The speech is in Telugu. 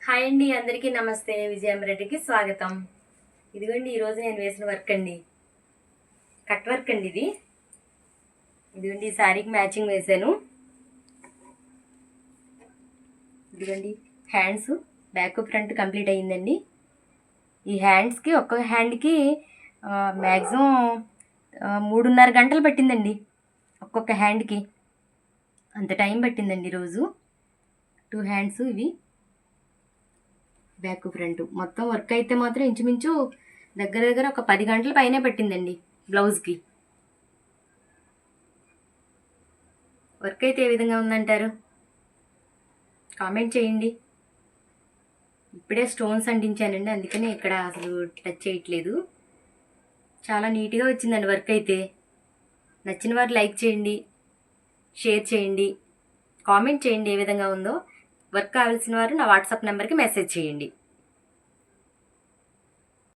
హాయ్ అండి, అందరికీ నమస్తే. విజయమరెడ్డికి స్వాగతం. ఇదిగోండి ఈరోజు నేను వేసిన వర్క్ అండి, కట్ వర్క్ అండి. ఇదిగోండి ఈ శారీకి మ్యాచింగ్ వేసాను. ఇదిగోండి హ్యాండ్స్ బ్యాక్ ఫ్రంట్ కంప్లీట్ అయ్యిందండి. ఈ హ్యాండ్స్కి ఒక్కొక్క హ్యాండ్కి మ్యాక్సిమం 3.5 గంటలు పట్టిందండి. ఒక్కొక్క హ్యాండ్కి అంత టైం పట్టిందండి ఈరోజు. 2 హ్యాండ్స్ ఇవి బ్యాక్ ఫ్రంట్ మొత్తం వర్క్ అయితే మాత్రం ఇంచుమించు దగ్గర ఒక 10 గంటల పైనే పట్టిందండి. బ్లౌజ్కి వర్క్ అయితే ఏ విధంగా ఉందంటారు? కామెంట్ చేయండి. ఇప్పుడే స్టోన్స్ అంటించానండి, అందుకని ఇక్కడ అసలు టచ్ చేయట్లేదు. చాలా నీట్గా వచ్చిందండి వర్క్ అయితే. నచ్చిన వారు లైక్ చేయండి, షేర్ చేయండి, కామెంట్ చేయండి ఏ విధంగా ఉందో. వర్క్ కావాల్సిన వారు నా వాట్సాప్ నెంబర్కి మెసేజ్ చేయండి.